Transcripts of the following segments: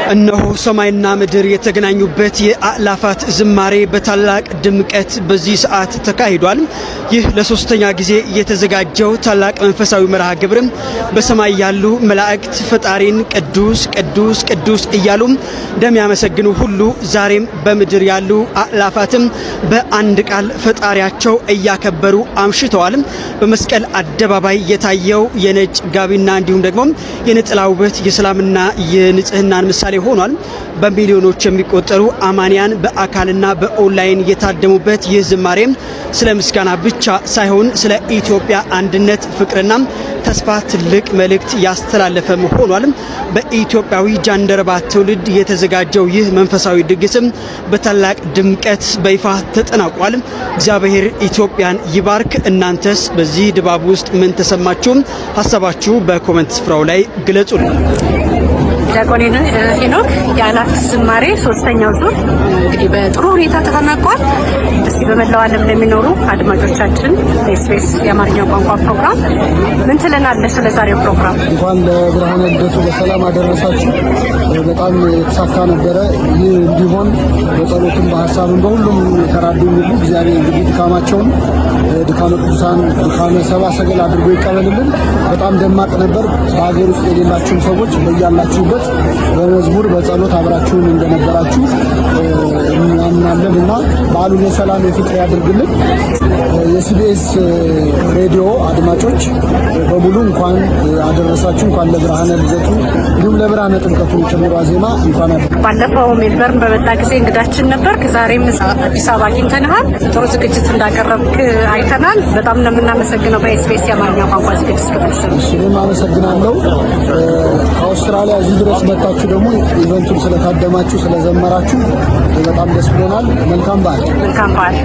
እነሆ ሰማይና ምድር የተገናኙበት የአእላፋት ዝማሬ በታላቅ ድምቀት በዚህ ሰዓት ተካሂዷል። ይህ ለሶስተኛ ጊዜ የተዘጋጀው ታላቅ መንፈሳዊ መርሃ ግብር በሰማይ ያሉ መላእክት ፈጣሪን ቅዱስ ቅዱስ ቅዱስ እያሉ እንደሚያመሰግኑ ሁሉ ዛሬም በምድር ያሉ አእላፋትም በአንድ ቃል ፈጣሪያቸው እያከበሩ አምሽተዋል። በመስቀል አደባባይ የታየው የነጭ ጋቢና እንዲሁም ደግሞ የነጠላ ውበት የሰላምና የንጽህናን ምሳሌ ሆኗል። በሚሊዮኖች የሚቆጠሩ አማንያን በአካልና በኦንላይን የታደሙበት ይህ ዝማሬ ስለ ምስጋና ብቻ ሳይሆን ስለ ኢትዮጵያ አንድነት ፍቅርና ተስፋ ትልቅ መልእክት ያስተላለፈም ሆኗል። በኢትዮጵያዊ ጃንደረባ ትውልድ የተዘጋጀው ይህ መንፈሳዊ ድግስም በታላቅ ድምቀት በይፋ ተጠናቋል። እግዚአብሔር ኢትዮጵያን ይባርክ። እናንተስ በዚህ ድባብ ውስጥ ምን ተሰማችሁ? ሀሳባችሁ በኮሜንት ስፍራው ላይ ግለጹልን። ዲያቆን ሄኖክ የአእላፍ ዝማሬ ሶስተኛው ዙር እንግዲህ በጥሩ ሁኔታ ተጠናቋል። እስቲ በመላው ዓለም ለሚኖሩ አድማጮቻችን በኤስቢኤስ የአማርኛ ቋንቋ ፕሮግራም ምን ትለናለህ ስለ ዛሬው ፕሮግራም? እንኳን ለብርሃነ ልደቱ በሰላም አደረሳችሁ። በጣም የተሳካ ነበረ። ይህ እንዲሆን በጸሎትም በሀሳብም በሁሉም የተራዱ ሁሉ እግዚአብሔር እንግዲህ ድካማቸውን ድካመ ቅዱሳን ድካመ ሰብአ ሰገል አድርጎ ይቀበልልን። በጣም ደማቅ ነበር። በሀገር ውስጥ የሌላችሁም ሰዎች በያላችሁበት በመዝሙር በጸሎት አብራችሁን እንደነበራችሁ እናምናለን እና በዓሉን የሰላም የፍቅር ያድርግልን። የኤስቢኤስ ሬዲዮ አድማጮች በሙሉ እንኳን አደረሳችሁ። እንኳን ለብርሃነ ልደቱ እንዲሁም ለብርሃነ ጥምቀቱ ጭምር ዋዜማ እንኳን ባለፈው ሜልበርን በመጣ ጊዜ እንግዳችን ነበርክ። ዛሬም አዲስ አበባ አግኝተንሃል። ጥሩ ዝግጅት እንዳቀረብክ አይተናል። በጣም ነው የምናመሰግነው። በኤስቢኤስ የአማርኛ ቋንቋ ዝግጅት ክፍል ስም እኔም አመሰግናለሁ። ከአውስትራሊያ እዚህ ድረስ መጣችሁ ደግሞ ኢቨንቱን ስለታደማችሁ ስለዘመራችሁ በጣም ደስ ብሎናል። መልካም በዓል። መልካም በዓል።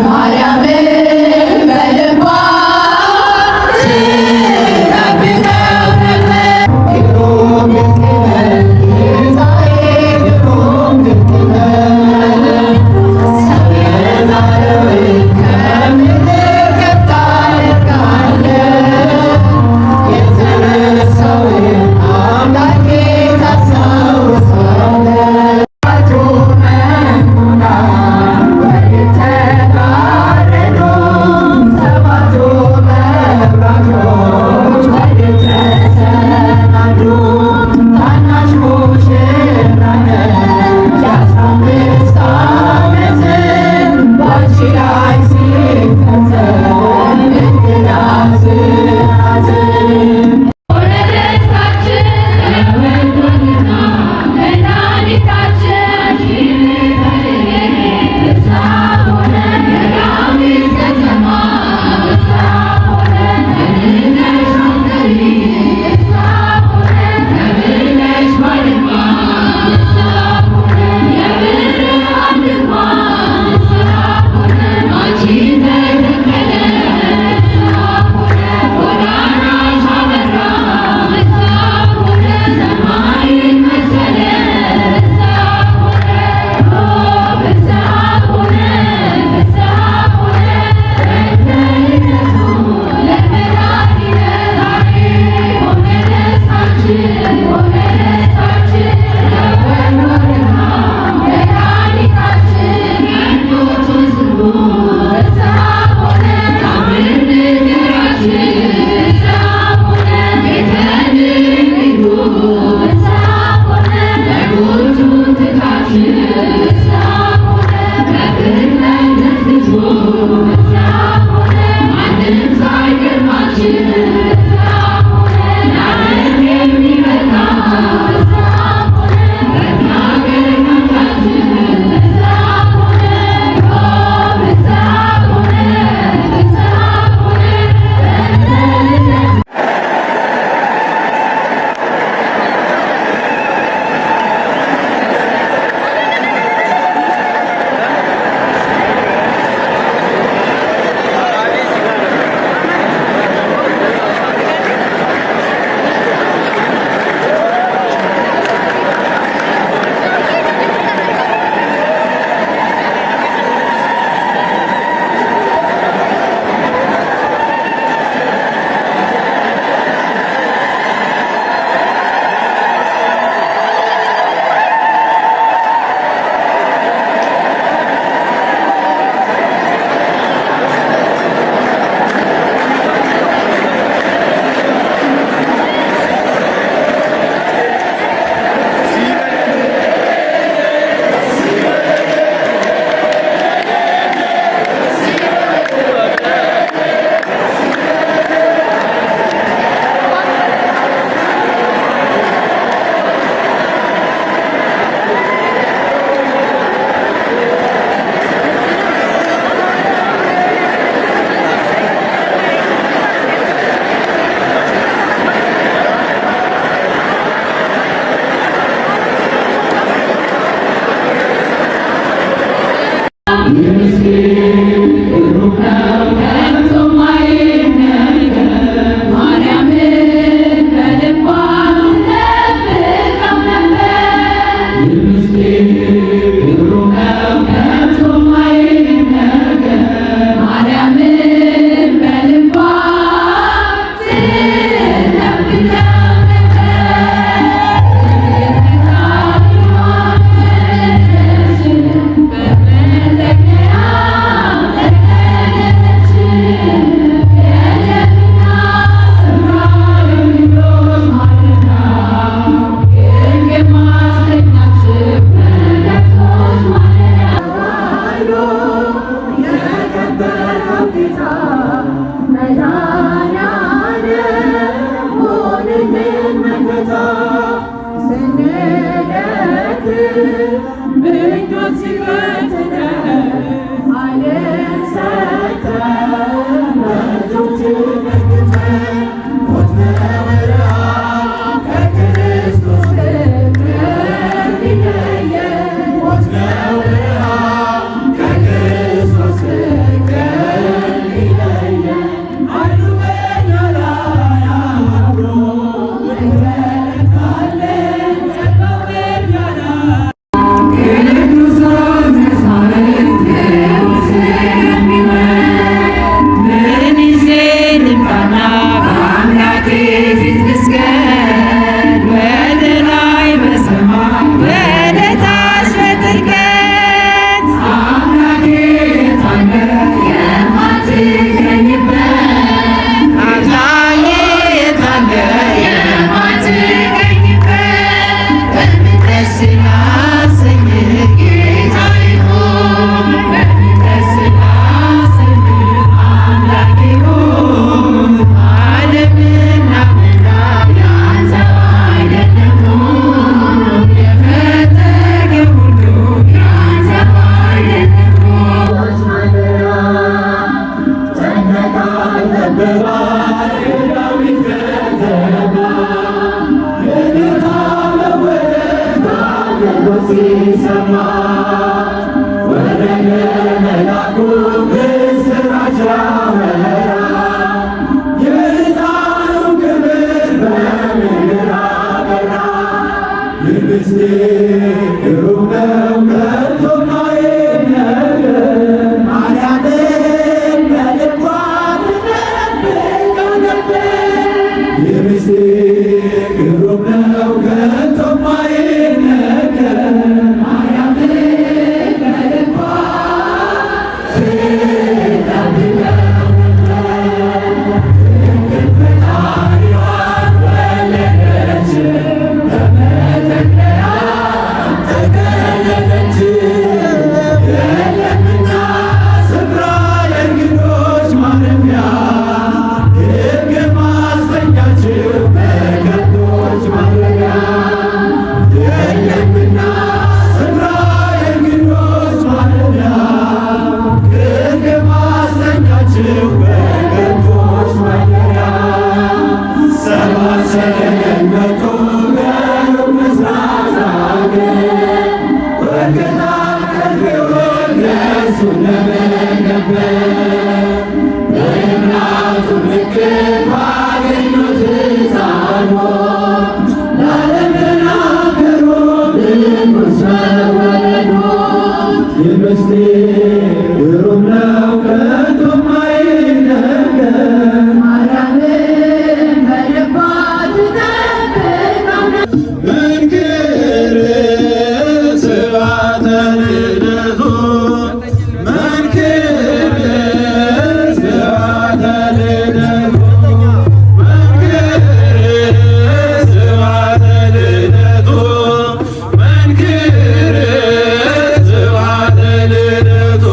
Maria መንክር ስብሐተ ልደቱ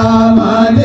አማን